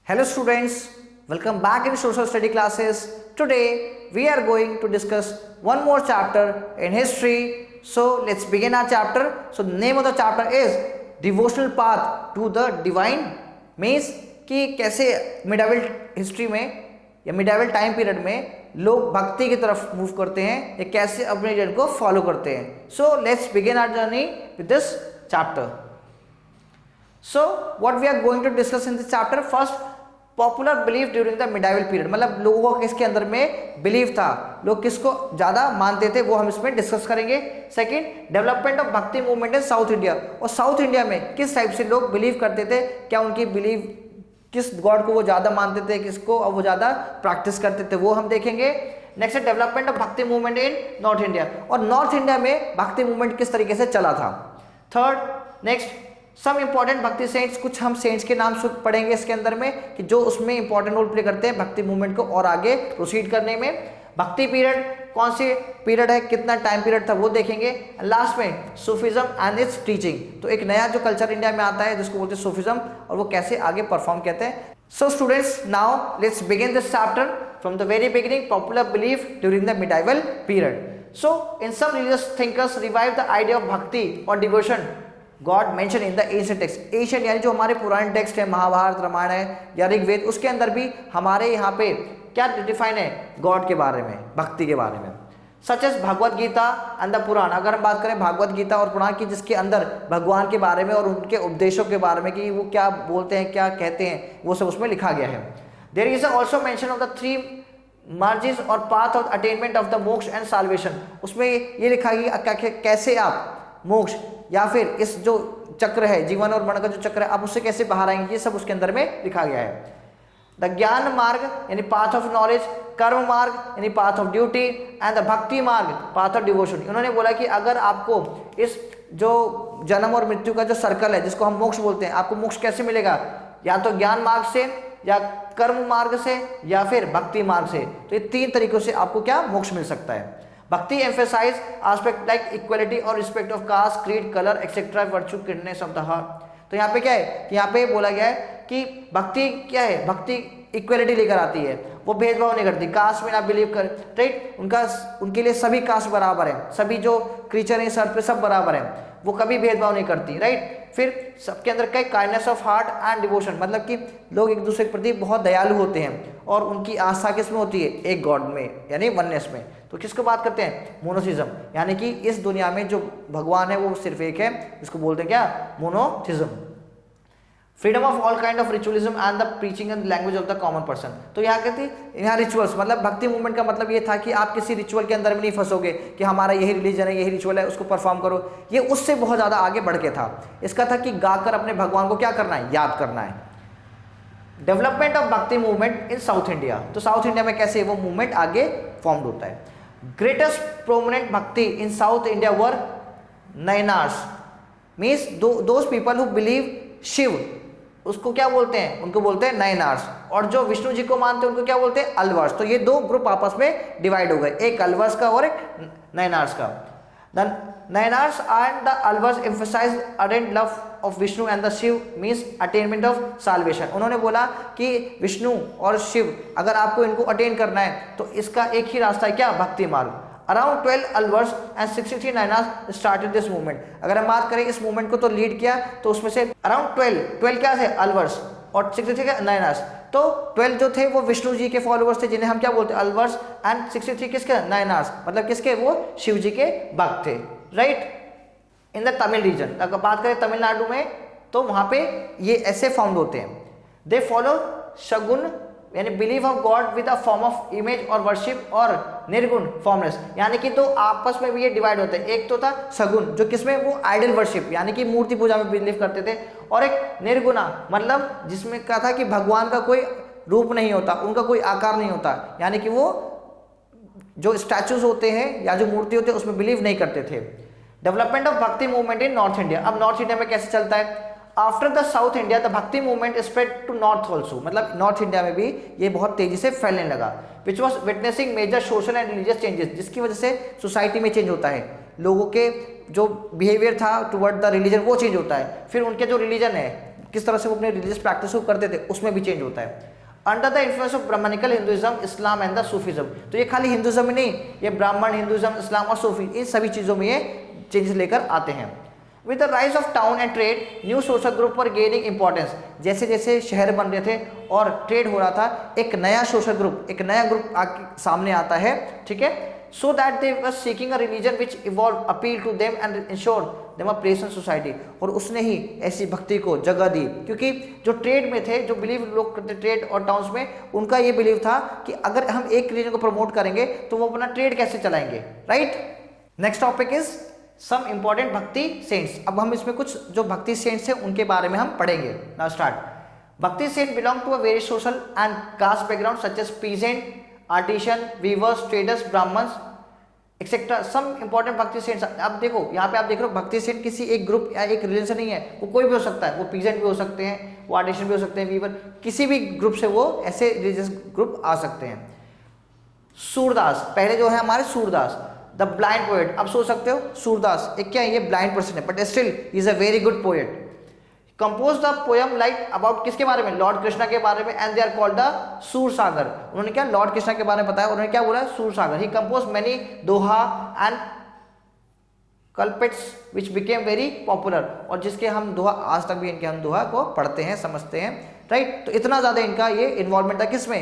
Hello students, welcome back in social study classes. Today we are going to discuss one more chapter in history. So let's begin our chapter. So the name of the chapter is Devotional Path to the Divine. Means कि कैसे medieval history में या medieval time period में लोग भक्ति की तरफ move करते हैं या कैसे अपने जर्नी को फॉलो करते हैं. So let's begin our journey with this chapter. So what we are going to discuss in this chapter, first popular belief during the medieval period, मतलब लोगों को किसके अंदर में बिलीफ था, लोग किसको ज्यादा मानते थे, वो हम इसमें डिस्कस करेंगे. Second, development of bhakti movement in South India, और साउथ इंडिया में किस टाइप से लोग बिलीव करते थे, क्या उनकी बिलीव किस गॉड को वो ज्यादा मानते थे, किसको और वो ज्यादा प्रैक्टिस करते थे, वो हम देखेंगे. Next, development of bhakti movement in North India, और नॉर्थ इंडिया में भक्ति मूवमेंट किस तरीके से चला था. Third, next sum important bhakti cents, कुछ हम सेंट्स के नाम पढ़ेंगे इसके अंदर में कि जो उसमें इंपॉर्टेंट रोल प्ले करते हैं भक्ति मूवमेंट को और आगे प्रोसीड करने में. भक्ति पीरियड कौन सी पीरियड है, कितना टाइम पीरियड था, वो देखेंगे. लास्ट में सूफिज्म एंड इट्स टीचिंग, तो एक नया जो कल्चर इंडिया में आता है जिसको बोलते हैं सूफिज्म, और वो कैसे आगे परफॉर्म कहते हैं. So students, now let's begin this chapter from the very beginning, popular belief during the medieval period. So in some religious thinkers revive the idea of bhakti और devotion god mention in the ancient text. Ancient यानी जो हमारे पुराने text है, महाभारत, रामायण है या ऋग्वेद, उसके अंदर भी हमारे यहाँ पे क्या डिफाइन है गॉड के बारे में, भक्ति के बारे में. Such as Bhagavad Gita and the Purana, अगर हम बात करें भागवत गीता और पुराण की, जिसके अंदर भगवान के बारे में और उनके उपदेशों के बारे में कि वो क्या बोलते हैं, क्या कहते हैं, वो सब उसमें लिखा गया है. There is also mention of the three margas और path of attainment of the moksha and salvation. उसमें ये लिखा गया कि कैसे आप मोक्ष या फिर इस जो चक्र है, जीवन और मरण का जो चक्र है, आप उससे कैसे बाहर आएंगे, ये सब उसके अंदर में लिखा गया है. द ज्ञान मार्ग यानी पाथ ऑफ नॉलेज, कर्म मार्ग यानी path of duty, and the भक्ति मार्ग पाथ ऑफ डिवोशन. उन्होंने बोला कि अगर आपको इस जो जन्म और मृत्यु का जो सर्कल है जिसको हम मोक्ष बोलते हैं, आपको मोक्ष कैसे मिलेगा, या तो ज्ञान मार्ग से या कर्म मार्ग से या फिर भक्ति मार्ग से. तो ये तीन तरीकों से आपको क्या मोक्ष मिल सकता है. Bhakti emphasize aspect like equality और respect of caste, creed, colour etcetera, virtue, kindness of the heart. तो यहाँ पे क्या है कि यहाँ पे बोला गया है कि भक्ति क्या है, भक्ति इक्वलिटी लेकर आती है, वो भेदभाव नहीं करती, कास्ट में ना बिलीव कर, राइट. उनके लिए सभी कास्ट बराबर है, सभी जो क्रीचर हैं सर्च पे सब बराबर है, वो कभी भेदभाव नहीं करती, राइट. फिर सबके अंदर क्या, kindness of heart and devotion, मतलब कि लोग एक दूसरे के प्रति बहुत दयालु होते हैं और उनकी आस्था किस में होती है, एक गॉड में यानी वननेस में. तो किसको बात करते हैं, मोनोथिज्म, यानी कि इस दुनिया में जो भगवान है वो सिर्फ एक है, इसको बोलते हैं क्या, monotheism. Freedom of all kind of ritualism and the preaching and language of the common person. तो यहाँ कहती यहाँ रिचुअल्स, मतलब भक्ति मूवमेंट का मतलब ये था कि आप किसी रिचुअल के अंदर में नहीं फंसोगे कि हमारा यही रिलीजन है, यही रिचुअल है, उसको परफॉर्म करो. ये उससे बहुत ज़्यादा आगे बढ़ के था. इसका था कि गाकर अपने भगवान को क्या करना है, याद करना है. Development of bhakti movement in South India, तो साउथ इंडिया में कैसे वो मूवमेंट आगे फॉर्म होता है. Greatest prominent bhakti in South India were Nayanars, means those people who believe Shiva, उसको क्या बोलते हैं, उनको बोलते हैं नयनार्स. और जो विष्णु जी को मानते हैं उनको क्या बोलते हैं, अलवर्स. तो ये दो ग्रुप आपस में डिवाइड हो गए, एक अलवर्स का और एक नयनार्स का. Nayanars and the Alvars emphasize attend love of Vishnu and the Shiva means attainment of salvation. उन्होंने बोला कि विष्णु और शिव अगर आपको इनको अटेन करना है तो इसका एक ही रास्ता है, क्या, भक्ति मार्ग. Around 12 Alvars and 63 Nayanars started this movement. अगर हम बात करें इस मूवमेंट को तो लीड किया, तो उसमें से अराउंड 12 क्या थे, अलवर्स, और 63 नयनार्स. तो 12 जो थे वो विष्णु जी के फॉलोअर्स थे जिन्हें हम क्या बोलते हैं, अलवर्स, एंड 63 किसके, नयनार्स, मतलब किसके, वो शिव जी के भक्त थे, right. In the Tamil region, अगर बात करें तमिलनाडु में, तो वहाँ पे ये ऐसे फाउंड होते हैं. दे फॉलो शगुन यानी believe of God with a form of image और वर्शिप, और निर्गुण फॉर्मलेस, यानी कि तो आपस में भी ये डिवाइड होते हैं. एक तो था सगुन जो किसमें, वो आइडल वर्शिप यानी कि मूर्ति पूजा में बिलीव करते थे, और एक निर्गुणा मतलब जिसमें कहा था कि भगवान का कोई रूप नहीं होता, उनका कोई आकार नहीं होता, यानी कि वो जो स्टैचूज होते हैं या जो मूर्ति होते हैं उसमें बिलीव नहीं करते थे. Development of bhakti movement in North India, अब नॉर्थ इंडिया में कैसे चलता है. After the South India the bhakti movement spread to North also, मतलब नॉर्थ इंडिया में भी ये बहुत तेजी से फैलने लगा. Which was witnessing major social and religious changes, जिसकी वजह से सोसाइटी में चेंज होता है, लोगों के जो बिहेवियर था टुवर्ड द रिलीजन वो चेंज होता है. फिर उनके जो रिलीजन है किस तरह से वो अपने रिलीजियस प्रैक्टिस को करते थे उसमें भी चेंज होता है। Under the influence of Brahmanical Hinduism, Islam and the Sufism, तो ये खाली हिंदुइज्म ही नहीं, ये ब्राह्मण, हिंदुइज्म, इस्लाम और सूफी, इन सभी चीज़ों में ये चेंजेस लेकर आते हैं। With the rise of town and trade, new social group for gaining importance, जैसे जैसे शहर बन रहे थे और ट्रेड हो रहा था, एक नया सोशल ग्रुप, एक नया ग्रुप सामने आता है, ठीक है। So that they were seeking a religion which evolve, appeal to them and ensure them a place in society, और उसने ही ऐसी भक्ति को जगह दी, क्योंकि जो ट्रेड में थे, जो बिलीव लोग करते ट्रेड और टाउन्स में, उनका ये बिलीव था कि अगर हम एक रिलीजन को प्रमोट करेंगे तो वो अपना ट्रेड कैसे चलाएंगे, right. Next topic is some important bhakti saints. अब हम इसमें कुछ जो भक्ति सेंट्स हैं उनके बारे में हम पढ़ेंगे। Now start. Bhakti saint belong to a very social and caste background such as peasant, artisan, weavers, traders, Brahmans etcetera. Some important bhakti saints, अब देखो यहाँ पे आप देख रहे हो भक्ति सेंट किसी एक ग्रुप या एक रिलीजन से नहीं है, वो कोई भी हो सकता है, वो पीजेंट भी हो सकते हैं, वो आर्टिशन भी हो सकते हैं, वीवर, किसी भी ग्रुप से वो ऐसे रिलीजियस ग्रुप आ सकते हैं। सूरदास, पहले जो है हमारे सूरदास, द ब्लाइंड पोएट। अब सोच सकते हो सूरदास एक क्या है, ये ब्लाइंड पर्सन है but still he is a very good poet. Compose the poem like about किसके बारे में, लॉर्ड कृष्णा के बारे में, and they are called the Sur Sagar. उन्होंने क्या लॉर्ड कृष्णा के बारे में बताया, उन्होंने क्या बोला, Sur Sagar. He compose many doha and couplets which became very popular, और जिसके हम दोहा आज तक भी इनके हम दोहा को पढ़ते हैं, समझते हैं, राइट। तो इतना ज्यादा इनका ये इन्वॉल्वमेंट था किसमें,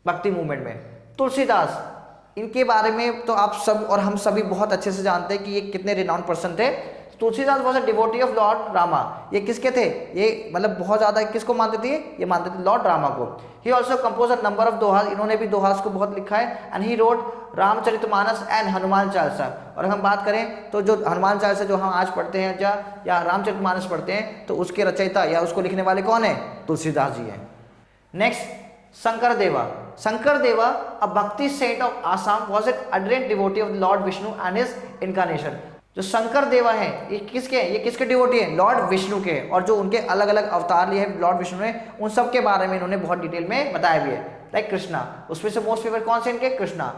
भक्ति मूवमेंट में। तुलसीदास, इनके बारे में तो आप सब और हम सभी बहुत अच्छे से जानते हैं कि ये कितने रिनाउंड पर्सन थे। Tulsidas was a devotee of Lord Rama. ये किसके थे, ये मतलब बहुत ज्यादा किसको मानते थे, ये मानते थे लॉर्ड रामा को। He also compose a number of dohas, इन्होंने भी दोहास को बहुत लिखा है। And he wrote Ramcharitmanas and Hanuman Chalisa. और हम बात करें तो जो हनुमान चालीसा जो हम आज पढ़ते हैं या रामचरितमानस पढ़ते हैं, तो उसके रचयिता या उसको लिखने वाले कौन है, तुलसीदास जी हैं। नेक्स्ट शंकर देवा। Shankar Deva, a bhakti saint of Assam, was an adherent devotee of lord Vishnu and his incarnation. जो शंकर देवा हैं, ये किसके हैं, ये किसके डिवोटी हैं, लॉर्ड विष्णु के, और जो उनके अलग अलग अवतार लिए हैं लॉर्ड विष्णु ने, उन सब के बारे में इन्होंने बहुत डिटेल में बताया भी है। लाइक कृष्णा, उसमें से मोस्ट फेवरेट कौन से इनके, कृष्णा।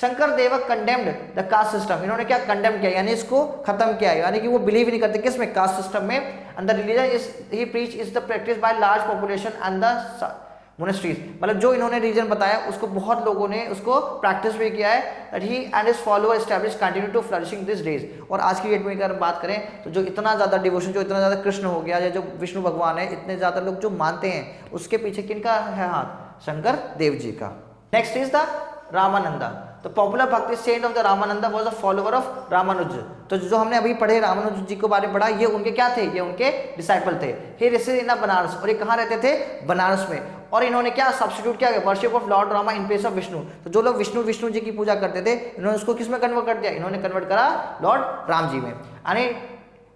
शंकर देवा कंडेम्ड द कास्ट सिस्टम, इन्होंने क्या कंडेम किया, यानी इसको खत्म किया, यानी कि वो बिलीव नहीं करते किसमें, कास्ट सिस्टम में। And the religion is he preach is the practice by large population and the monasteries, मतलब जो इन्होंने रीजन बताया उसको बहुत लोगों ने उसको प्रैक्टिस भी किया है। That he and his follower establish continue to flourishing this days. और आज की डेट में अगर बात करें तो जो इतना ज़्यादा डिवोशन, जो इतना ज़्यादा कृष्ण हो गया या जो विष्णु भगवान है, इतने ज़्यादा लोग जो मानते हैं, उसके पीछे किनका है हाथ, शंकर देव जी का। Next is the Ramananda. तो popular bhakti saint of the Ramananda was a follower of Ramanuja. तो जो हमने अभी पढ़े रामानुज जी के बारे में पढ़ा, ये उनके क्या थे, ये उनके डिसाइपल थे। ही रेसिडेड इन बनारस, और ये कहाँ रहते थे, बनारस में। और इन्होंने क्या सब्स्टिट्यूट किया, worship of Lord Rama in place of Vishnu. तो जो लोग विष्णु जी की पूजा करते थे, इन्होंने उसको किस में कन्वर्ट कर दिया, इन्होंने कन्वर्ट करा लॉर्ड राम जी में। यानी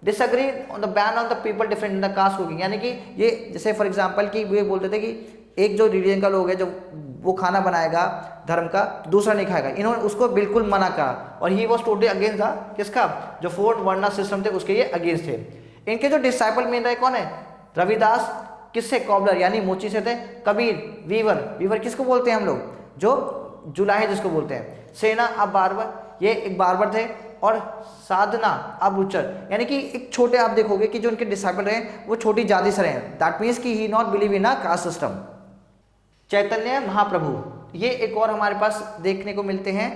disagree on the ban of the people different in the caste cooking, यानी कि ये जैसे फॉर एग्जाम्पल कि ये बोलते थे कि एक जो रिलीजन का लोग है, जो वो खाना बनाएगा धर्म का, दूसरा नहीं खाएगा, इन्होंने उसको बिल्कुल मना करा। और ही वॉज टोटली अगेंस्ट था किसका, जो फोर्थ वर्ना सिस्टम थे उसके ये अगेंस्ट थे। इनके जो डिसाइपल मेन रहे कौन है, रविदास, किससे, कॉबलर यानी मोची से थे। कबीर, वीवर किसको बोलते हैं हम लोग, जो जुलाहे जिसको बोलते हैं। सेना अब बार्बर, ये एक बार्बर थे। और साधना अब रुचर, यानी कि एक छोटे, आप देखोगे कि जो उनके डिसाइपल रहे वो छोटी जाति से रहे। दैट मीन्स कि he not believe in a caste system. Chaitanya Mahaprabhu, ये एक और हमारे पास देखने को मिलते हैं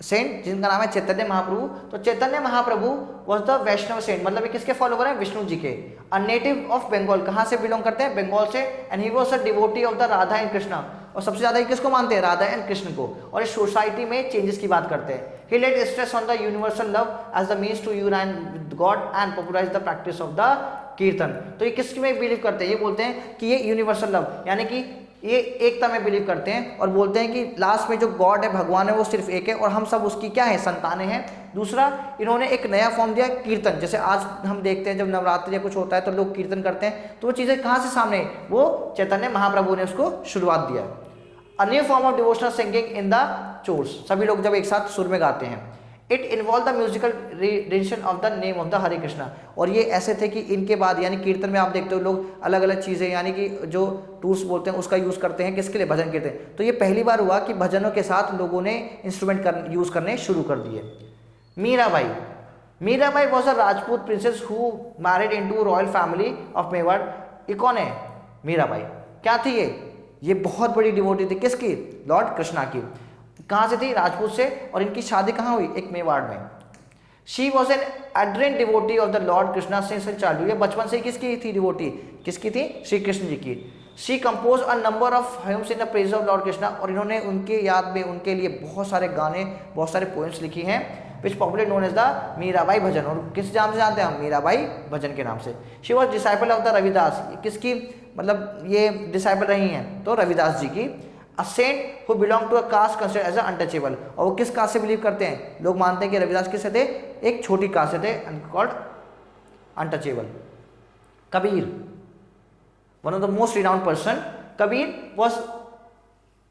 सेंट, जिनका नाम है चैतन्य महाप्रभु। तो Chaitanya Mahaprabhu was the Vaishnava Saint, मतलब ये किसके फॉलोवर हैं, विष्णु जी के। अ नेटिव ऑफ बंगाल, कहाँ से बिलोंग करते हैं, बंगाल से। And he was a devotee of the Radha and Krishna, और सबसे ज्यादा किसको मानते हैं, राधा एंड कृष्ण को। और इस सोसाइटी में चेंजेस की बात करते हैं। He laid stress on the universal love as the means to unite with god and popularize the practice of the kirtan. तो ये किसमें बिलीव करते हैं, ये बोलते हैं कि ये यूनिवर्सल लव, यानी कि ये एकता में बिलीव करते हैं, और बोलते हैं कि लास्ट में जो गॉड है, भगवान है, वो सिर्फ एक है और हम सब उसकी क्या है, संतानें हैं। दूसरा, इन्होंने एक नया फॉर्म दिया कीर्तन। जैसे आज हम देखते हैं जब नवरात्रि या कुछ होता है तो लोग कीर्तन करते हैं, तो वो चीज़ें कहाँ से सामने, वो चैतन्य महाप्रभु ने उसको शुरुआत दिया। A new form of devotional singing in the chorus, सभी लोग जब एक साथ सुर में गाते हैं। It involve the musical rendition of the name of the Hare Krishna. और ये ऐसे थे कि इनके बाद यानी कीर्तन में आप देखते हो लोग अलग अलग चीज़ें, यानी कि जो टूल्स बोलते हैं उसका यूज़ करते हैं, किसके लिए, भजन कीर्तन। तो ये पहली बार हुआ कि भजनों के साथ लोगों ने इंस्ट्रूमेंट यूज़ करने शुरू कर दिए। Mirabai was a Rajput princess who married into royal family of Mewar ये कौन है? मीराबाई। क्या थी ये बहुत बड़ी डिवोटी थी किसकी? लॉर्ड कृष्णा की। कहाँ से थी? राजपूत से। और इनकी शादी कहाँ हुई? एक मेवाड़ में। She was an ardent devotee of the lord Krishna since childhood. ये बचपन से किसकी थी डिवोटी? किसकी थी? श्री कृष्ण जी की। She compose a number of hymns in the praise of lord Krishna. और इन्होंने उनके याद में उनके लिए बहुत सारे गाने, बहुत सारे पोएम्स लिखी हैं, which popular known as the Mirabai bhajan. और किस नाम से जानते हैं हम? मीराबाई भजन के नाम से। She was disciple of the Ravidas. किसकी मतलब ये डिसाइपल रही हैं? तो रविदास जी की। A saint who belong to a caste considered as untouchable. और वो किस कास्ट से बिलीव करते हैं? लोग मानते हैं कि रविदास किससे थे? एक छोटी कास्ट से थे, called untouchable. Kabir, one of the most renowned person. Kabir was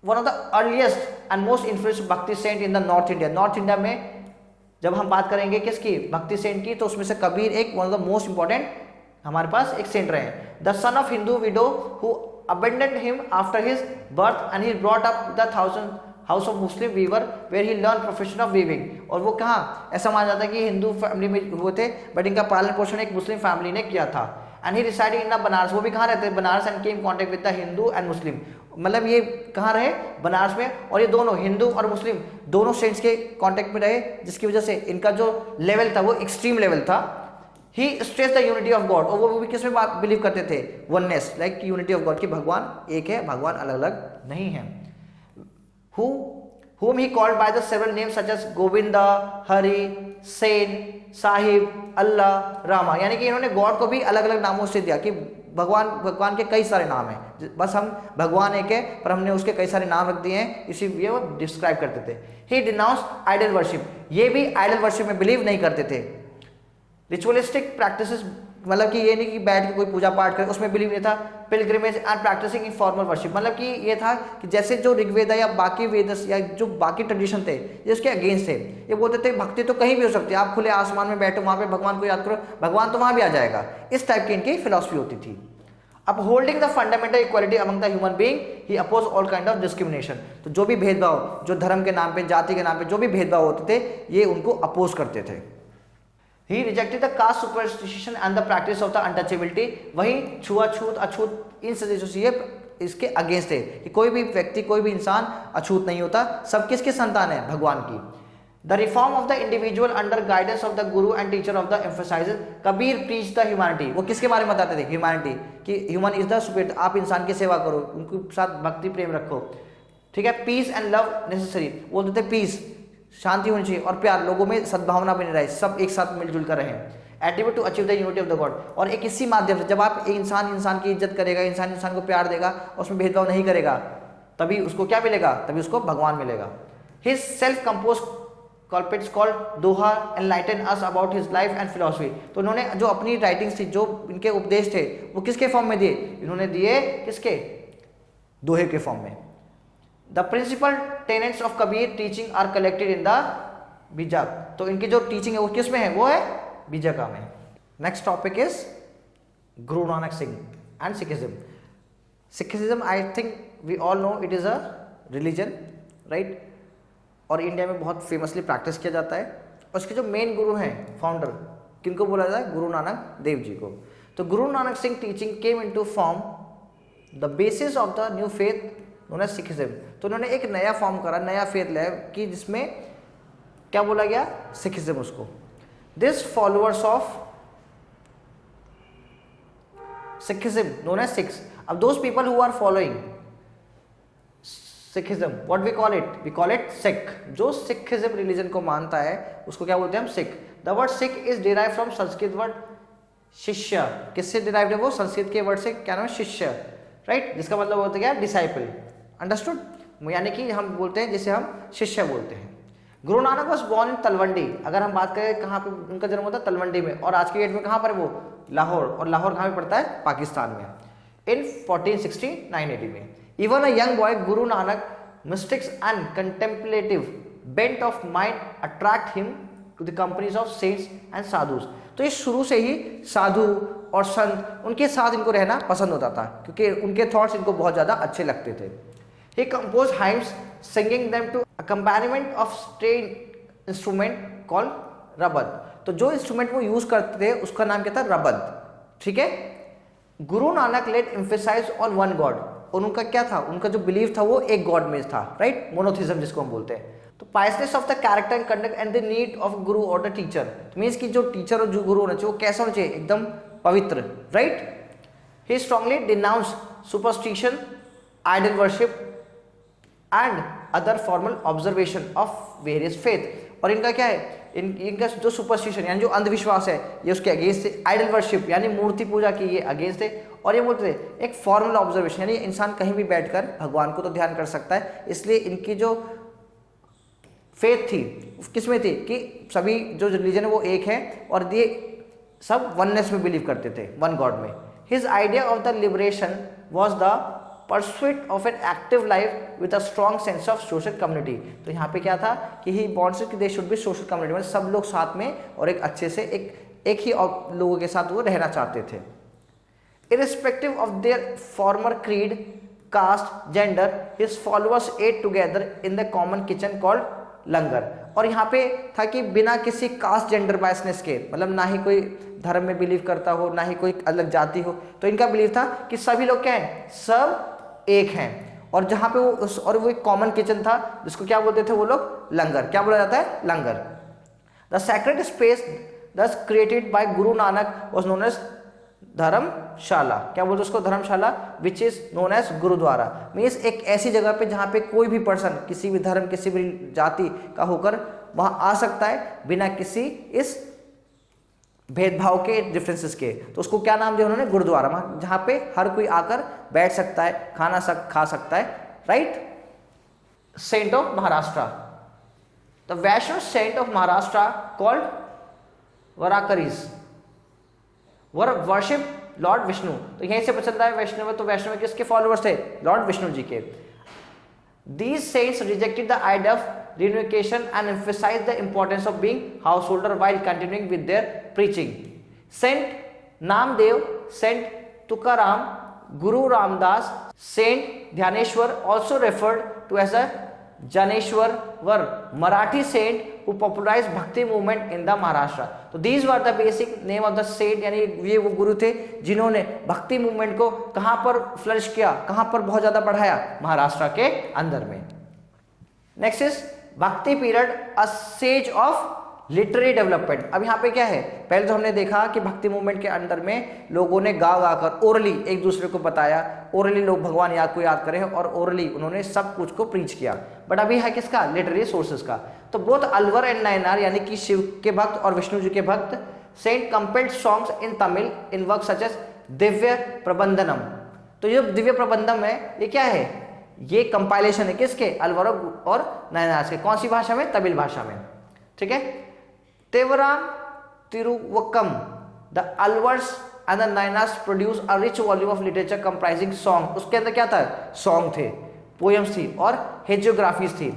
one of the earliest and most influential bhakti saint in the North India. North India में जब हम बात करेंगे किसकी? भक्ति सेंट की, तो उसमें से कबीर एक one of the most important हमारे पास एक सेंट रहे हैं। The son of Hindu widow who abandoned him after his birth and he brought up the house of Muslim weaver where he learn profession of weaving. और वो कहाँ? ऐसा माना जाता है कि हिंदू फैमिली में हुए थे, बट इनका पालन पोषण एक मुस्लिम फैमिली ने किया था। एंड ही रिसाइडेड इन बनारस। वो भी कहाँ रहते? Banaras. And came contact with the Hindu and Muslim. मतलब ये कहाँ रहे? बनारस में। और ये दोनों हिंदू और मुस्लिम दोनों सेंट्स के कॉन्टेक्ट में रहे, जिसकी वजह से इनका जो लेवल था वो एक्सट्रीम लेवल था। He stress the unity of god. और वो भी किस में बिलीव करते थे? Oneness, like unity of god, कि भगवान एक है, भगवान अलग अलग नहीं है। whom he called by the several names such as Govinda, Hari, Sen, Sahib, अल्लाह, रामा। यानी कि इन्होंने गॉड को भी अलग अलग नामों से दिया कि भगवान के कई सारे नाम हैं, बस हम भगवान एक है पर हमने उसके कई सारे नाम रख दिए हैं, इसीलिए वो डिस्क्राइब करते थे। ही डिनाउंस आइडल वर्शिप। ये भी आइडल वर्शिप में बिलीव नहीं करते थे। रिचुअलिस्टिक प्रैक्टिसेस, मतलब कि ये नहीं कि बैठ के कोई पूजा पाठ करे, उसमें बिलीव नहीं था। Pilgrimage and practicing in formal worship, मतलब कि ये था कि जैसे जो ऋग्वेद या बाकी वेद या जो बाकी ट्रेडिशन थे ये उसके अगेंस्ट थे। ये बोलते थे भक्ति तो कहीं भी हो सकती है, आप खुले आसमान में बैठो, वहाँ पे भगवान को याद करो, भगवान तो वहाँ भी आ जाएगा। इस टाइप की इनकी फिलॉसफी होती थी। Upholding the fundamental equality among the human being, he oppose all kind of discrimination. तो जो भी भेदभाव, जो धर्म के नाम पे, जाति के नाम पे जो भी भेदभाव होते थे, ये उनको अपोज करते थे। He rejected the caste superstition and the practice of the untouchability। वही छुआछूत, अछूत, इन चीजों से ये इसके अगेंस्ट है कि कोई भी व्यक्ति, कोई भी इंसान अछूत नहीं होता, सब किसके संतान है? भगवान की। The reform of the individual under guidance of the guru and teacher of the emphasizes। Kabir preach the humanity। वो किसके बारे में बताते थे? ह्यूमैनिटी, कि ह्यूमन इज द सुपीरियर, आप इंसान की सेवा करो, उनके साथ भक्ति प्रेम रखो, ठीक है। पीस एंड लव नेसेसरी, बोलते थे पीस, शांति होनी चाहिए, और प्यार, लोगों में सद्भावना बनी रहे, सब एक साथ मिलजुल कर रहें। Attribute to achieve the unity of the god. और एक इसी माध्यम से जब आप एक इंसान की इज्जत करेगा, इंसान को प्यार देगा, उसमें भेदभाव नहीं करेगा, तभी उसको क्या मिलेगा? तभी उसको भगवान मिलेगा। His self compose couplets called doha enlighten us about his life and philosophy. तो उन्होंने जो अपनी राइटिंग्स थी, जो इनके उपदेश थे, वो किसके फॉर्म में दिए? इन्होंने दिए किसके? दोहे के फॉर्म में। The principal tenets of Kabir teaching are collected in the बीजक। तो इनकी जो टीचिंग है वो किस में है? वो है बीजका में। Next topic is Guru Nanak Singh and Sikhism. Sikhism, I think we all know it is a religion, right, और इंडिया में बहुत फेमसली प्रैक्टिस किया जाता है। उसके जो मेन गुरु हैं, फाउंडर, किनको बोला जाता है? गुरु नानक देव जी को। तो Guru Nanak Singh teaching came into form the basis of the new faith known as Sikhism. तो उन्होंने एक नया फॉर्म करा, नया फेथ लाया, कि जिसमें क्या बोला गया? सिखिज्म उसको। This followers of Sikhism known as Sikhs. अब those people who are following Sikhism, what we call it? We call it Sikh. जो सिखिज्म रिलीजन को मानता है उसको क्या बोलते हैं हम? Sikh. The word Sikh is derive from Sanskrit word शिष्य। किससे डिराइव्ड है वो? संस्कृत के वर्ड से, क्या नाम है? शिष्य, राइट, जिसका मतलब होता है क्या? डिसाइपल। अंडरस्टूड? यानी कि हम बोलते हैं, जिसे हम शिष्य बोलते हैं। Guru Nanak was born in Talwandi. अगर हम बात करें कहाँ पे उनका जन्म होता है? तलवंडी में। और आज के डेट में कहाँ पर है वो? लाहौर। और लाहौर कहाँ पे पड़ता है? पाकिस्तान में। इन 1469 AD में। Even a young boy, Guru Nanak mystics and contemplative bent of mind attract him to the companies of saints and sadhus. तो ये शुरू से ही साधु और संत, उनके साथ इनको रहना पसंद होता था, क्योंकि उनके थॉट्स इनको बहुत ज़्यादा अच्छे लगते थे। He composed hymns singing them to accompaniment of string instrument called रबद। तो जो इंस्ट्रूमेंट वो यूज करते थे उसका नाम क्या था? रबद, ठीक है। Guru Nanak laid emphasize on one god, और उनका क्या था, उनका जो बिलीव था वो एक गॉड में था, राइट, मोनोथिज्म जिसको हम बोलते हैं। तो piousness of the character and conduct and the need of guru और द टीचर, मीन्स कि जो टीचर और जो गुरु होना चाहिए वो कैसा होना चाहिए, एकदम पवित्र, right. He strongly denounce superstition, idol worship and other formal observation of various faith. और इनका क्या है, इनका जो सुपरस्टिशन यानी जो अंधविश्वास है ये उसके अगेंस्ट थे, आइडल वर्शिप यानी मूर्ति पूजा की ये अगेंस्ट थे, और ये बोलते थे एक फॉर्मल ऑब्जर्वेशन यानी इंसान कहीं भी बैठकर भगवान को तो ध्यान कर सकता है, इसलिए इनकी जो फेथ थी किसमें थी कि सभी जो रिलीजन है वो एक है और ये सब वननेस में बिलीव करते थे, वन गॉड में। His idea of the liberation was the pursuit of an active life with a strong sense of social community. तो यहाँ पे क्या था कि ही वॉन्ट्स कि they should be social community, मतलब सब लोग साथ में और एक अच्छे से एक ही लोगों के साथ वो रहना चाहते थे। Irrespective of their former creed, caste, gender, his followers ate together in the common kitchen called langar. और यहाँ पे था कि बिना किसी कास्ट जेंडर बायसनेस के, मतलब ना ही कोई धर्म में बिलीव करता हो ना ही कोई अलग जाति हो, तो इनका बिलीव था कि सभी लोग क्या हैं, सब एक हैं। और जहाँ पे वो एक कॉमन किचन था जिसको क्या बोलते थे वो लोग, लंगर। क्या बोला जाता है, langar. The sacred space thus created by Guru Nanak was known as dharamshala. क्या बोलते उसको, dharamshala, which is known as gurdwara. मीन्स एक ऐसी जगह पे जहाँ पे कोई भी पर्सन किसी भी धर्म किसी भी जाति का होकर वहाँ आ सकता है बिना किसी इस भेदभाव के, डिफरेंसेस के। तो उसको क्या नाम दिया उन्होंने, गुरुद्वारा, जहाँ पे हर कोई आकर बैठ सकता है, खा सकता है, right. Saint of Maharashtra, the Vaishnava saint of Maharashtra called Warkaris were worship lord Vishnu. तो यहीं से पता चलता है वैष्णव, तो वैष्णव किसके फॉलोअर्स थे, लॉर्ड विष्णु जी के। These saints rejected the idea of reunification and emphasized the importance of being householder while continuing with their preaching. Saint Namdev, Saint Tukaram, Guru Ramdas, Saint Dhyaneshwar, also referred to as a Janeshwar, were Marathi saint who popularized Bhakti movement in the Maharashtra. So these were the basic name of the saint, यानी ये वो गुरु थे जिन्होंने भक्ति movement को कहाँ पर flourish किया, कहाँ पर बहुत ज़्यादा बढ़ाया, महाराष्ट्र के अंदर में। नेक्स्ट इज भक्ति period, a sage of literary development. अब यहाँ पे क्या है, पहले तो हमने देखा कि भक्ति मूवमेंट के अंदर में लोगों ने गा कर ओरली एक दूसरे को बताया, ओरली लोग भगवान को याद करें और ओरली उन्होंने सब कुछ को प्रीच किया। बट अभी है किसका, लिटरेरी सोर्सेज का। तो बोथ अलवर एंड नयनार यानी कि शिव के भक्त और विष्णु जी के भक्त saint compiled songs in Tamil in work such as Divya Prabandham. तो ये दिव्य प्रबंधम है ये क्या है, ये कंपाइलेशन है किसके, अलवर और नयनार के। कौन सी भाषा में, तमिल भाषा में, ठीक है। Tevaram Tiruvachakam, the Alvars and the Nayanars produce a rich volume of literature comprising song. उसके अंदर क्या था, सॉन्ग थे, पोएम्स थी और हेजियोग्राफीज थी,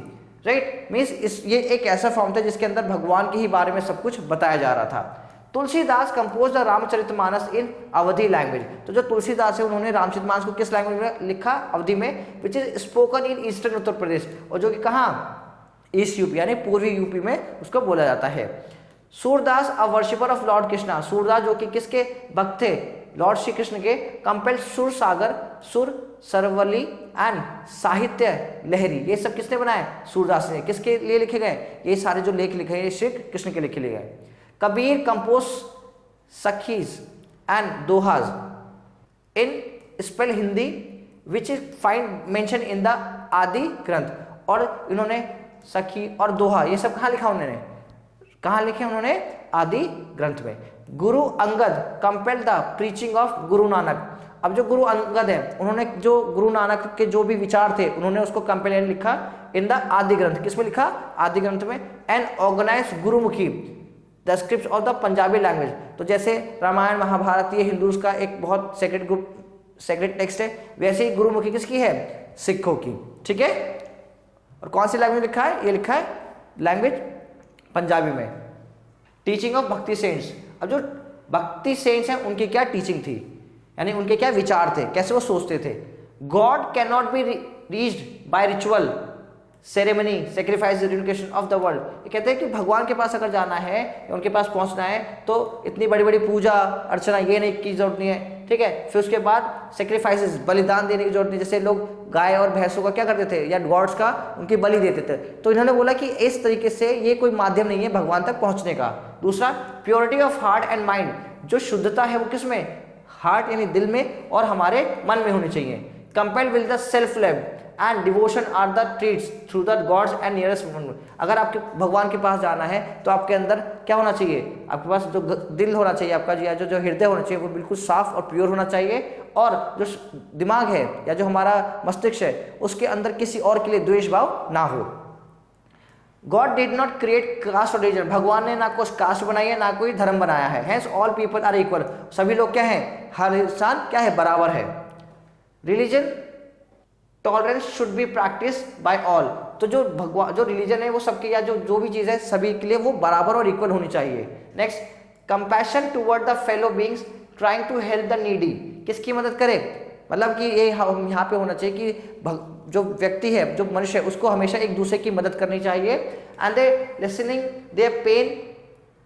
राइट। मीन्स ये एक ऐसा फॉर्म था जिसके अंदर भगवान के ही बारे में सब कुछ बताया जा रहा था। Tulsidas compose the Ramcharitmanas in Awadhi language. तो जो तुलसीदास है उन्होंने रामचरितमानस को किस लैंग्वेज में लिखा, अवधी में, which is spoken in eastern Uttar Pradesh, और जो कि कहाँ, ईस्ट यूपी यानी पूर्वी यूपी में उसको बोला जाता है। Surdas a worshipper of lord Krishna, Surdas जो कि किसके भक्त थे, लॉर्ड श्री कृष्ण के। कंपेल्ड सुर सागर, सुर सरवली एंड साहित्य लहरी, ये सब किसने बनाए, सूरदास ने। किसके लिए लिखे गए, ये सारे जो लेख लिखे हैं श्री कृष्ण के लिखे गए। Kabir compose sakhis and dohas in spell Hindi which is find mention in the Adi Granth. और इन्होंने सखी और दोहा ये सब कहाँ लिखा, उन्होंने कहाँ लिखे, उन्होंने आदि ग्रंथ में। Guru Angad compelled the preaching of Guru Nanak. अब जो गुरु अंगद है उन्होंने जो गुरु नानक के जो भी विचार थे उन्होंने उसको कंपेल लिखा इन द आदि ग्रंथ। किसमें लिखा, आदि ग्रंथ में। And organize Gurmukhi the script of the Punjabi language. तो जैसे रामायण महाभारत ये हिंदूज का एक बहुत सेक्रेट ग्रुप, सेक्रेट टेक्स्ट है, वैसे ही गुरुमुखी किसकी है, सिखों की, ठीक है। और कौन सी लैंग्वेज लिखा है, ये लिखा है लैंग्वेज पंजाबी में। टीचिंग ऑफ भक्ति सेंट्स। अब जो भक्ति सेंट्स हैं उनकी क्या टीचिंग थी, यानी उनके क्या विचार थे, कैसे वो सोचते थे। God can not be reached by ritual ceremony, sacrifice, रेडिकेशन of the world. ये कहते हैं कि भगवान के पास अगर जाना है या उनके पास पहुंचना है तो इतनी बड़ी बड़ी पूजा अर्चना ये नहीं की जरूरत नहीं है, ठीक है। फिर उसके बाद सेक्रीफाइसेस, बलिदान देने की जरूरत नहीं, जैसे लोग गाय और भैंसों का क्या करते थे या गॉड्स का उनकी बलि देते थे। तो इन्होंने बोला कि इस तरीके से ये कोई माध्यम नहीं है भगवान तक पहुंचने का। दूसरा, purity of heart and mind, जो शुद्धता है वो किस में, हार्ट यानी दिल में और हमारे मन में होनी चाहिए। Compiled with the self love and devotion are the treats through the gods and nearest. अगर आपके भगवान के पास जाना है तो आपके अंदर क्या होना चाहिए, आपके पास जो दिल होना चाहिए आपका, जो हृदय होना चाहिए वो बिल्कुल साफ और प्योर होना चाहिए, और जो दिमाग है या जो हमारा मस्तिष्क है उसके अंदर किसी और के लिए द्वेष भाव ना हो। God did not create caste और रिलीजन, भगवान ने ना कुछ कास्ट बनाई है ना कोई धर्म बनाया है। Hence all people are equal, सभी लोग क्या हैं, हर इंसान क्या है, बराबर है। Religion tolerance should be practice by all, तो जो भगवान जो रिलीजन है वो सबके, या जो भी चीज़ है सभी के लिए वो बराबर और इक्वल होनी चाहिए। Next, compassion toward the fellow beings trying to help the needy, किसकी मदद करे, मतलब कि ये यहाँ पे होना चाहिए कि जो व्यक्ति है, जो मनुष्य है, उसको हमेशा एक दूसरे की मदद करनी चाहिए। And they listening their pain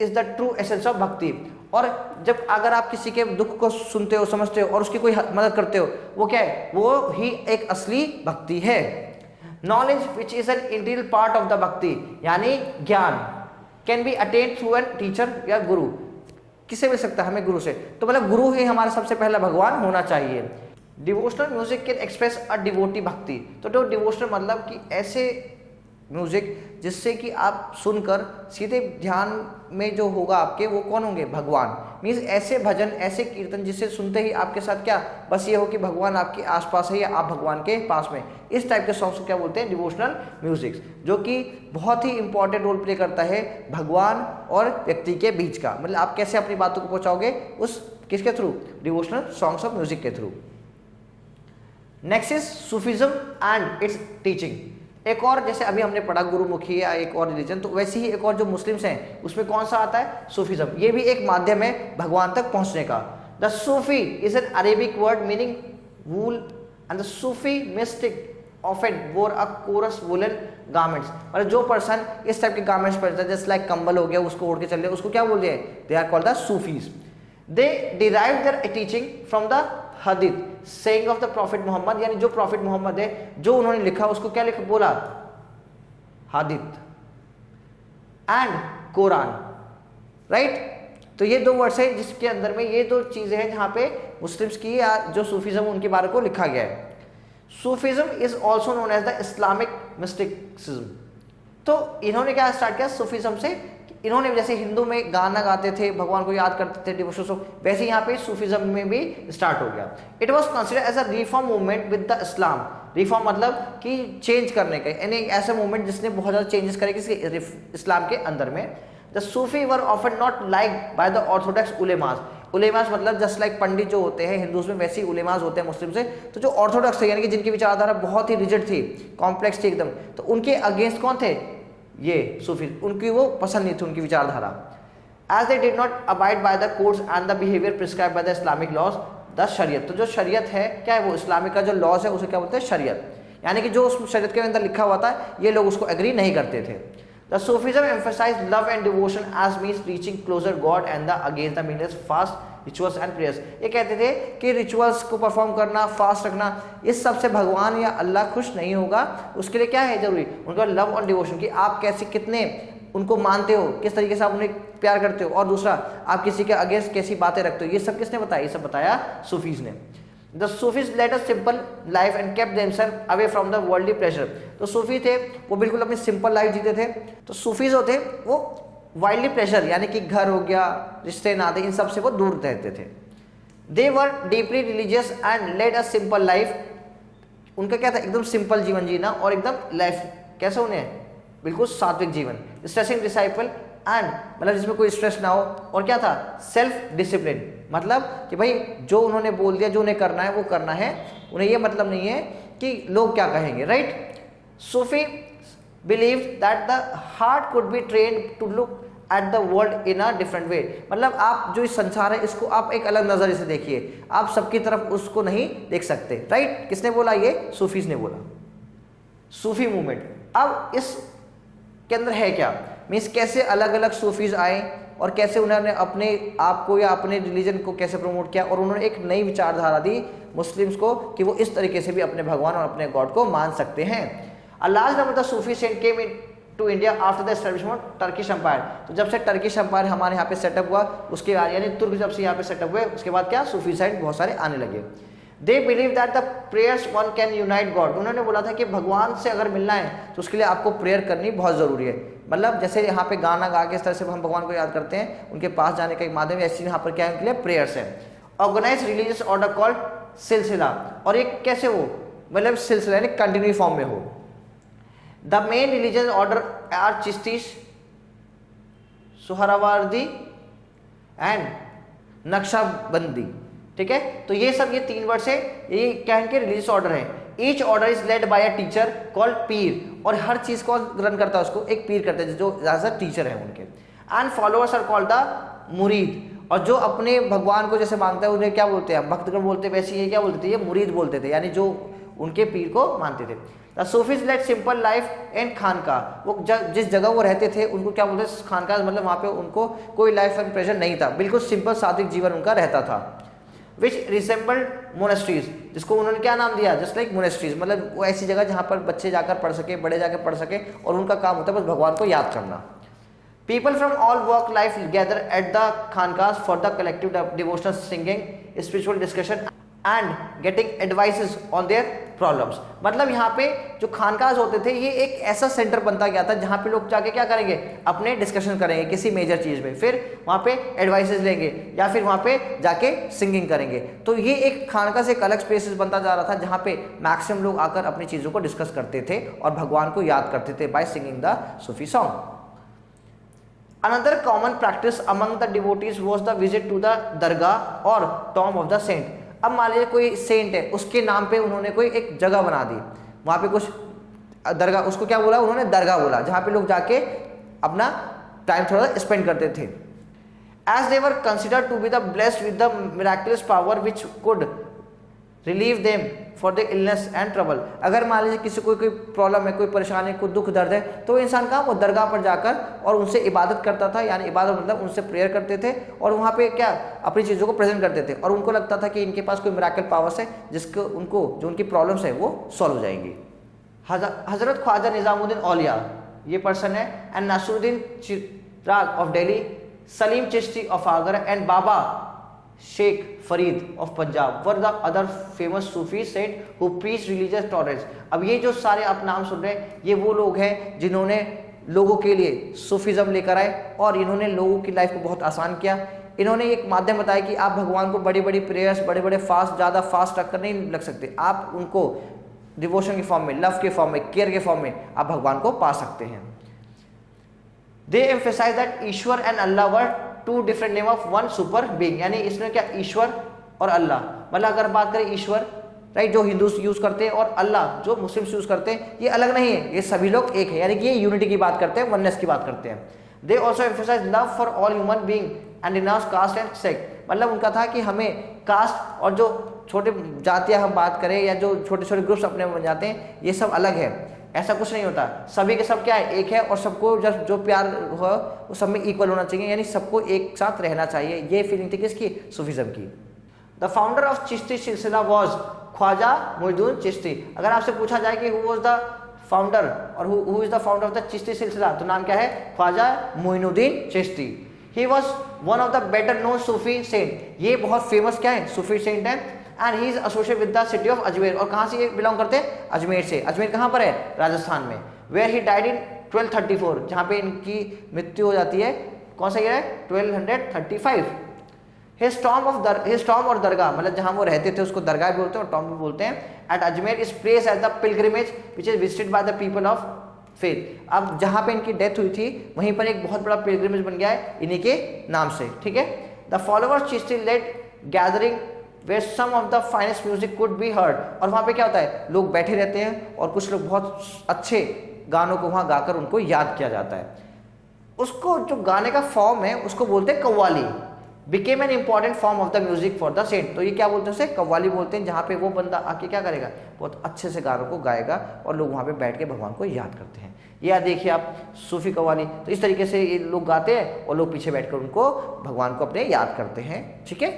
is the true essence of bhakti, और जब अगर आप किसी के दुख को सुनते हो, समझते हो और उसकी कोई मदद करते हो, वो क्या है, वो ही एक असली भक्ति है। Knowledge which is an interior part of the भक्ति, यानी ज्ञान can be attend through an teacher या गुरु, किससे मिल सकता है, हमें गुरु से। तो मतलब गुरु ही हमारा सबसे पहला भगवान होना चाहिए। Devotional music can express a devotee भक्ति, तो डिवोशनल मतलब कि ऐसे म्यूजिक जिससे कि आप सुनकर सीधे ध्यान में जो होगा आपके, वो कौन होंगे, भगवान। मीन्स ऐसे भजन, ऐसे कीर्तन जिससे सुनते ही आपके साथ क्या, बस ये हो कि भगवान आपके आसपास है या आप भगवान के पास में। इस टाइप के सॉन्ग्स को क्या बोलते हैं, डिवोशनल म्यूजिक, जो कि बहुत ही इंपॉर्टेंट रोल प्ले करता है भगवान और व्यक्ति के बीच का। मतलब आप कैसे अपनी बातों को पहुंचाओगे, उस किसके through, devotional songs of music के through. Next is Sufism and its teaching. एक और, जैसे अभी हमने पढ़ा गुरुमुखी या एक और रिलीजन, तो वैसे ही एक और जो मुस्लिम्स हैं उसमें कौन सा आता है, सूफिज्म। ये भी एक माध्यम है भगवान तक पहुंचने का। The Sufi is an Arabic word meaning wool, and the Sufi mistake often वोर अ कोरस वुलन गारमेंट्स, और जो पर्सन इस टाइप के गारमेंट्स पहनता है, जैसे लाइक कंबल हो गया, उसको ओढ़ के चल रहे, उसको क्या बोल दिए, they are called the Sufis. दे derive their teaching from the Hadith saying of the prophet Mohammad, यानी जो प्रॉफिट मोहम्मद है जो उन्होंने लिखा उसको क्या लिख बोला, हदीथ एंड कुरान, राइट। तो ये दो वर्ड्स है जिसके अंदर में ये दो चीजें हैं जहां पे मुस्लिम्स की या जो सूफीज्म उनके बारे को लिखा गया है। Sufism is also known as the Islamic mysticism. तो इन्होंने क्या स्टार्ट किया सूफीज्म से, इन्होंने जैसे हिंदू में गाना गाते थे, भगवान को याद करते थे, डिवोशन सॉन्ग, वैसे यहाँ पे सूफीज्म में भी स्टार्ट हो गया। It was considered as a reform movement with the Islam. Reform मतलब कि चेंज करने का, यानी ऐसा मूवमेंट जिसने बहुत ज़्यादा चेंजेस करे किसी इस्लाम के अंदर में। The Sufi were often not like by the orthodox ulemas. Ulemas मतलब जस्ट लाइक पंडित जो होते हैं हिंदूज में, वैसे ही उलेमास होते हैं मुस्लिम से। तो जो ऑर्थोडॉक्स थे, यानी कि जिनकी विचारधारा बहुत ही रिजिड थी, कॉम्प्लेक्स थी एकदम, तो उनके अगेंस्ट कौन थे, ये सूफी, उनकी वो पसंद नहीं थी उनकी विचारधारा। As they did not abide by the codes and the behaviour prescribe by the Islamic laws the Shariat. तो जो शरीयत है क्या है, वो इस्लामिक का जो लॉज है उसे क्या बोलते हैं, शरीयत, यानी कि जो उस शरीयत के अंदर लिखा हुआ था ये लोग उसको एग्री नहीं करते थे। The Sufism emphasize love and devotion as means reaching closer god and the against the meanings fast rituals and prayers. ये कहते थे कि रिचुअल्स को परफॉर्म करना, फास्ट रखना, इस सब से भगवान या अल्लाह खुश नहीं होगा। उसके लिए क्या है जरूरी, उनका लव और डिवोशन, कि आप कैसे कितने उनको मानते हो, किस तरीके से आप उन्हें प्यार करते हो, और दूसरा आप किसी के अगेंस्ट कैसी बातें रखते हो। ये सब किसने बताया, ये सब बताया सूफीज ने। The Sufis led a simple life and kept themselves away from the worldly pleasure. तो सूफी थे वो बिल्कुल अपनी सिंपल लाइफ जीते थे। तो सूफीज होते वो वाइल्डली प्लेजर, यानी कि घर हो गया, रिश्ते नाते, इन सब से वो दूर रहते थे। They were deeply religious and led a simple life. उनका क्या था, एकदम सिंपल जीवन जीना, और एकदम लाइफ कैसे उन्हें बिल्कुल सात्विक जीवन। स्ट्रेसिंग डिसाइपल एंड मतलब जिसमें कोई स्ट्रेस ना हो, और क्या था, सेल्फ डिसिप्लिन, मतलब कि भाई जो उन्होंने बोल दिया, जो उन्हें करना है वो करना है, उन्हें ये मतलब नहीं है कि लोग क्या कहेंगे, right. Sufi believe that the heart could be trained to look at the world in a different way. मतलब आप जो इस संसार है इसको आप एक अलग नजरिए से देखिए, आप सबकी तरफ उसको नहीं देख सकते, राइट। किसने बोला, ये सूफीज ने बोला, सूफी मूवमेंट। अब इस के अंदर है क्या, मीन्स कैसे अलग अलग सूफीज आए और कैसे उन्होंने अपने आप को या अपने रिलीजन को कैसे प्रमोट किया, और उन्होंने एक नई विचारधारा दी मुस्लिम्स को कि वो इस तरीके से भी अपने भगवान और अपने गॉड को मान सकते हैं। A large number the Sufi saint came into India after the establishment Turkish empire. तो जब से टर्किश एम्पायर हमारे यहाँ पे सेटअप हुआ, उसके बाद यानी तुर्क जब से यहाँ पे सेटअप हुए, उसके बाद क्या सूफी साइड बहुत सारे आने लगे। They believe that the prayers one can unite God. उन्होंने बोला था कि भगवान से अगर मिलना है तो उसके लिए आपको प्रेयर करनी बहुत ज़रूरी है। मतलब जैसे यहाँ पे गाना गा के इस तरह से हम भगवान को याद करते हैं, उनके पास जाने का एक माध्यम, ऐसे यहाँ पर क्या है, उनके लिए प्रेयर्स है। ऑर्गेनाइज रिलीजियस ऑर्डर कॉल्ड सिलसिला, और एक कैसे हो, मतलब सिलसिला यानी कंटिन्यू फॉर्म में हो। The main religious order are Chishti, Suhrawardi and Naqshbandi. ठीक है, तो ये सब ये 3 वर्ड से ये क्या इनके रिलीजियस ऑर्डर है। Each order is led by a teacher called पीर, और हर चीज को रन करता है उसको एक पीर करते हैं जो ज्यादा टीचर है उनके। And followers are called the murid, और जो अपने भगवान को जैसे मांगता है उन्हें क्या बोलते हैं, भक्तगण बोलते हैं, वैसे ये क्या बोलते थे, ये मुरीद बोलते थे, यानी जो उनके पीर को मानते थे। The Sufis led simple life and khanqah, वो जिस जगह वो रहते थे उनको क्या बोलते हैं, खानका, मतलब वहाँ पे उनको कोई लाइफ एंड प्रेशर नहीं था, बिल्कुल सिंपल सात्विक जीवन उनका रहता था। विच रिसेंबल्ड मोनेस्ट्रीज, जिसको उन्होंने क्या नाम दिया, जस्ट लाइक मोनेस्ट्रीज, मतलब वो ऐसी जगह जहाँ पर बच्चे जाकर पढ़ सके, बड़े जाकर पढ़ सके, और उनका काम होता है बस भगवान को याद करना। People from all walk life gather at the khankas for the collective devotional singing, spiritual discussion and getting advices on their problems। मतलब यहाँ पे जो खानकाज होते थे ये एक ऐसा सेंटर बनता गया था जहाँ पे लोग जाके क्या करेंगे, अपने डिस्कशन करेंगे किसी मेजर चीज़ में, फिर वहाँ पे एडवाइसेस लेंगे या फिर वहाँ पे जाके सिंगिंग करेंगे। तो ये एक खानका से एक अलग स्पेसिस बनता जा रहा था जहाँ पे मैक्सिमम लोग आकर अपनी चीज़ों को डिस्कस करते थे और भगवान को याद करते थे by singing the Sufi song. Another common practice among the devotees was the visit to the दरगाह और tomb of the saint। अब मान लीजिए कोई सेंट है, उसके नाम पे उन्होंने कोई एक जगह बना दी, वहाँ पे कुछ दरगाह, उसको क्या बोला उन्होंने, दरगाह बोला, जहाँ पे लोग जाके अपना टाइम थोड़ा स्पेंड करते थे। As they were considered to be the blessed with the miraculous power which could relieve them for the illness and trouble। अगर मान लीजिए किसी को कोई प्रॉब्लम है, कोई परेशानी, कोई दुख दर्द है, तो इंसान का वो दरगाह पर जाकर और उनसे इबादत करता था, यानी इबादत मतलब उनसे प्रेयर करते थे और वहाँ पे क्या अपनी चीज़ों को प्रेजेंट करते थे, और उनको लगता था कि इनके पास कोई मिराकल पावर्स है जिसको उनको जो उनकी प्रॉब्लम्स है वो सॉल्व हो जाएंगी। हजरत ख्वाजा निज़ामुद्दीन औलिया ये पर्सन है, and Nasiruddin Chirag of Delhi, Salim Chishti of Agra and Baba Sheikh Farid of Punjab were the other famous Sufi saint who preach religious tolerance. अब ये जो सारे आप नाम सुन रहे हैं ये वो लोग हैं जिन्होंने लोगों के लिए सूफीज़म लेकर आए और इन्होंने लोगों की लाइफ को बहुत आसान किया। इन्होंने एक माध्यम बताया कि आप भगवान को बड़ी बड़ी प्रेयर्स, बड़े बड़े फास्ट, ज़्यादा फास्ट रखकर नहीं लग सकते, आप उनको डिवोशन के फॉर्म में, लव के फॉर्म में, केयर के फॉर्म में आप भगवान को पा सकते हैं। They emphasize that Ishwar and Allah were two different name of one super being, यानी इसमें क्या ईश्वर और अल्लाह, मतलब अगर बात करें ईश्वर राइट जो हिंदू यूज करते हैं और अल्लाह जो मुस्लिम्स यूज करते हैं, ये अलग नहीं है, ये सभी लोग एक है, यानी कि ये यूनिटी की बात करते हैं, वननेस की बात करते हैं। They also emphasize love for all human being and denounce caste and sect, मतलब उनका था कि हमें कास्ट और जो छोटे जातियाँ हम बात करें या जो छोटे छोटे ग्रुप्स अपने बन जाते हैं ये सब अलग है, ऐसा कुछ नहीं होता, सभी के सब क्या है एक है, और सबको जब जो प्यार हो वो सब में इक्वल होना चाहिए, यानी सबको एक साथ रहना चाहिए। ये फीलिंग थी किसकी, सूफीज़म की। द फाउंडर ऑफ चिश्ती सिलसिला वाज ख्वाजा मोइनुद्दीन चिश्ती। अगर आपसे पूछा जाए कि हु वाज द फाउंडर और who is the founder of the Chishti silsila, तो नाम क्या है, Khwaja Moinuddin Chishti. He was one of the better known Sufi saint, ये बहुत फेमस क्या है, सूफी सेंट है। And he is associated with the city of Ajmer, और कहाँ से ये बिलोंग करते हैं, अजमेर से। अजमेर कहाँ पर है, राजस्थान में। वेयर ही डाइड इन 1234, जहाँ पे इनकी मृत्यु हो जाती है, कौन सा ईयर है, 1235। हिज टॉम्ब और दरगाह, मतलब जहाँ वो रहते थे उसको दरगाह भी बोलते हैं और टॉम्ब भी बोलते हैं। At Ajmer is place as the pilgrimage which is visited by the people of faith. अब जहाँ पे इनकी डेथ हुई थी वहीं पर एक बहुत बड़ा पिलग्रिमेज बन गया है इन्हीं के नाम से, ठीक है। The followers Chishti led gathering where some of the finest music could be heard, और वहाँ पे क्या होता है, लोग बैठे रहते हैं और कुछ लोग बहुत अच्छे गानों को वहाँ गाकर उनको याद किया जाता है। उसको जो गाने का फॉर्म है उसको बोलते हैं qawwali, became an important form of the music for the saint. तो ये क्या बोलते हैं, उसे कव्वाली बोलते हैं, जहाँ पे वो बंदा आके क्या करेगा, बहुत अच्छे से गानों को गाएगा और लोग वहाँ पे बैठ के भगवान को याद करते हैं। या देखिए आप सूफी कव्वाली, तो इस तरीके से ये लोग गाते हैं और लोग पीछे बैठकर उनको भगवान को अपने याद करते हैं। ठीक है,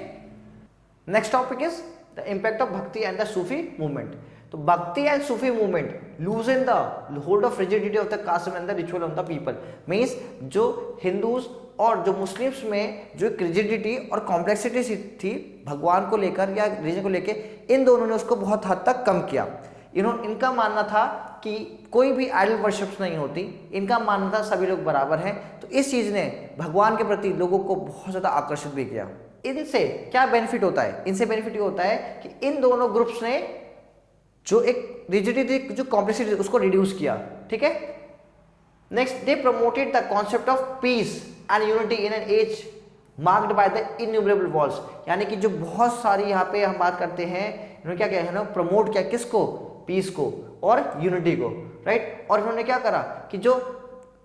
next topic is the impact of bhakti and the Sufi movement. तो bhakti and Sufi movement loosen the hold of rigidity of the caste and the ritual of the people. Means जो हिंदूज और जो मुस्लिम्स में जो एक रिजिडिटी और complexity थी भगवान को लेकर या रिलीजन को लेकर, इन दोनों ने उसको बहुत हद तक कम किया। इनका मानना था कि कोई भी आइडल वर्शिप्स नहीं होती, इनका मानना था सभी लोग बराबर हैं। तो इस चीज़ ने भगवान के प्रति लोगों को बहुत ज़्यादा आकर्षित भी किया। इनसे क्या बेनिफिट होता है, इनसे बेनिफिट ये होता है कि इन दोनों ग्रुप्स ने जो एक रिजिडिटी जो कॉम्प्लेक्सिटी उसको रिड्यूस किया। ठीक है, next they promoted the concept of peace and unity in an age marked by the innumerable wars. यानी कि जो बहुत सारी यहाँ पे हम बात करते हैं, इन्होंने क्या किया है ना, प्रमोट किया किसको, पीस को और यूनिटी को, राइट। और इन्होंने क्या करा कि जो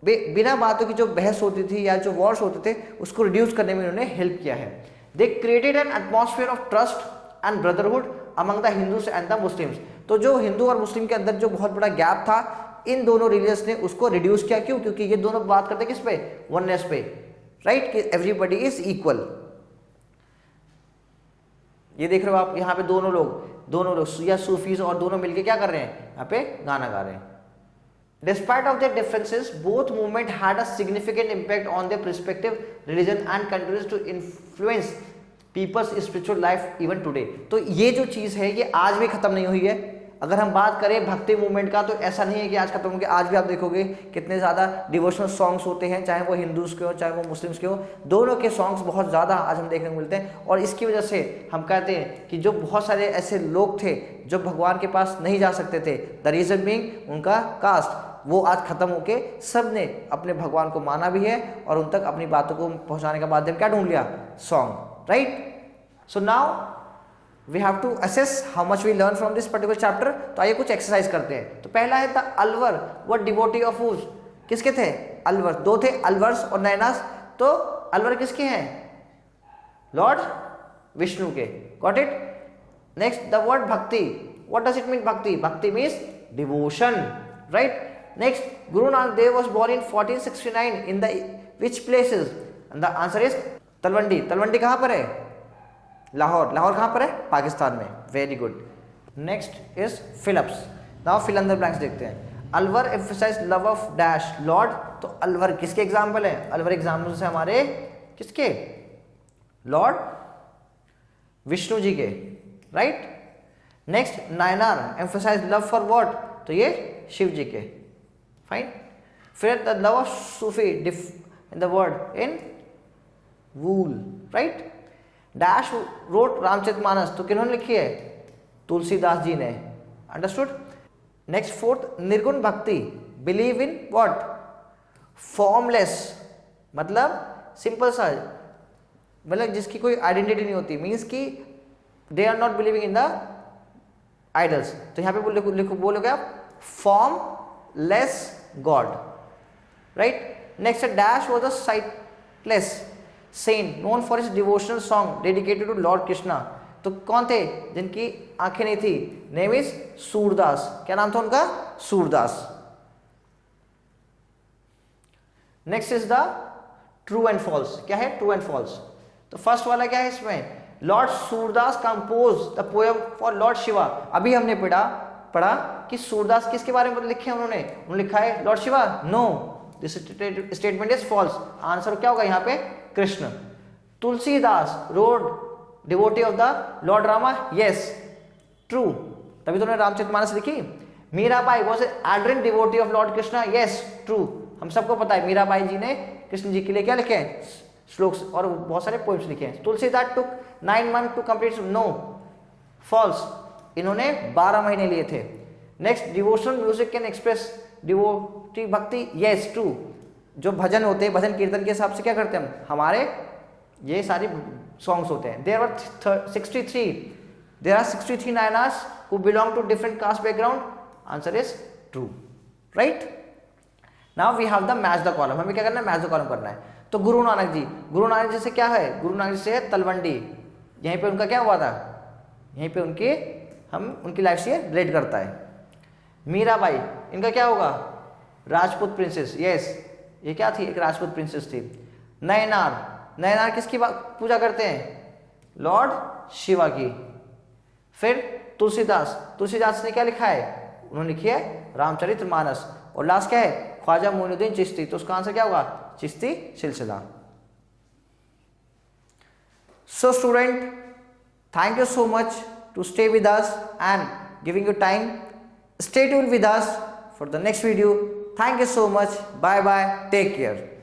बिना बातों की जो बहस होती थी या जो वॉर्स होते थे उसको रिड्यूस करने में इन्होंने हेल्प किया है। They created an atmosphere of trust and brotherhood among the Hindus and the Muslims. तो जो हिंदू और मुस्लिम के अंदर जो बहुत बड़ा गैप था, इन दोनों रिलीजन्स ने उसको रिड्यूस किया। क्यों? क्योंकि ये दोनों बात करते किस पे, वननेस पे, राइट, कि एवरीबडी इज इक्वल। ये देख रहे हो आप, यहाँ पे दोनों लोग या सूफीज और दोनों मिलके क्या कर रहे हैं, यहाँ पे गाना गा रहे हैं। Despite of their differences, both movement had a significant impact on their respective religion and continues to influence people's spiritual life even today। तो ये जो चीज़ है ये आज भी खत्म नहीं हुई है। अगर हम बात करें भक्ति मूवमेंट का, तो ऐसा नहीं है कि आज खत्म हो गया। आज भी आप देखोगे कितने ज़्यादा डिवोशनल सॉन्ग्स होते हैं, चाहे वो हिंदूज़ के हो चाहे वो मुस्लिम्स के हो, दोनों के सॉन्ग्स बहुत ज़्यादा आज हम देखने को मिलते हैं। और इसकी वजह से हम कहते हैं कि जो बहुत सारे ऐसे लोग थे जो भगवान के पास नहीं जा सकते थे, द रीज़न बीइंग उनका कास्ट, वो आज खत्म होके सब ने अपने भगवान को माना भी है और उन तक अपनी बातों को पहुंचाने का माध्यम क्या ढूंढ लिया, song, right. So now we have to assess how much we learn from this particular chapter. तो आइए कुछ एक्सरसाइज करते हैं। तो पहला है द अलवर व डिवोटी ऑफ हूज, किसके थे, अलवर, दो थे, अलवर्स और नैनास। तो अलवर किसके हैं, लॉर्ड विष्णु के, got it. Next the word भक्ति, व्हाट डज इट मीन भक्ति, भक्ति means devotion, right. Next, Guru Nanak Dev was born in 1469 in the which places? And the answer is Talwandi. Talwandi कहाँ पर है, लाहौर। लाहौर कहाँ पर है, पाकिस्तान में। Very good. Next is fill ups. Now fill in the blanks देखते हैं। Alvar emphasise love of dash lord. तो अलवर किसके एग्जाम्पल है, अलवर एग्जाम्पल से हमारे किसके, लॉर्ड विष्णु जी के, right. Next Nayanar emphasise love for what, तो ये शिव जी के, फाइन। फिर the love of Sufi in the word in wool, right. Dash wrote Ramcharitmanas, तो किन्होंने लिखी है, तुलसीदास जी ने, understood. Next fourth nirguna bhakti, believe in what, formless, मतलब सिंपल सा, मतलब जिसकी कोई आइडेंटिटी नहीं होती, मीन्स कि they are not believing in the idols. तो यहाँ पे बोलोगे आप formless God, right? Next, Dash was a sightless saint known for his devotional song dedicated to Lord Krishna। तो कौन थे जिनकी आंखें नहीं थी, नेम इज सूरदास। क्या नाम था उनका, Surdas. Next is the true and false. क्या है ट्रू एंड फॉल्स, तो फर्स्ट वाला क्या है इसमें, lord Surdas compose the poem for lord Shiva. अभी हमने पढ़ा कि सूरदास किसके बारे में लिखे हैं, उन्होंने लिखा है lord Shiva, no, this statement is false. Answer क्या होगा यहाँ पे, Krishna. Tulsidas rode devotee of the lord Rama, yes, true, तभी तो उन्होंने रामचरितमानस लिखी। Mirabai was ardent devotee of lord Krishna, yes, true. हम सबको पता है मीराबाई जी ने कृष्ण जी के लिए क्या लिखे हैं, श्लोक्स और बहुत सारे पोएम्स लिखे हैं। Tulsidas took 9 months to complete, no, false, इन्होंने 12 महीने लिए थे। Next, devotional music can express devotee bhakti, yes, true. जो भजन होते हैं, भजन कीर्तन के हिसाब से क्या करते हैं हम, हमारे ये सारी सॉन्ग्स होते हैं। There are 63 Nayanars who belong to different caste background, answer is true, right. Now we have the match the column. हमें क्या करना है, मैच द कॉलम करना है। तो गुरु नानक जी से क्या है, गुरु नानक जी से है तलवंडी, यहीं पे उनका क्या हुआ था, यहीं पे उनकी लाइफ से रिलेट करता है। मीराबाई, इनका क्या होगा, राजपूत प्रिंसेस, यस ये क्या थी, एक राजपूत प्रिंसेस थी। नयनार किसकी पूजा करते हैं, लॉर्ड शिवा की। फिर तुलसीदास ने क्या लिखा है, उन्होंने लिखी है रामचरितमानस। और लास्ट क्या है, ख्वाजा मोइनुद्दीन चिश्ती, तो उसका आंसर क्या होगा, चिश्ती सिलसिला। So student, thank you so much to stay with us and giving you time. Stay tuned with us for the next video. Thank you so much. Bye bye. Take care.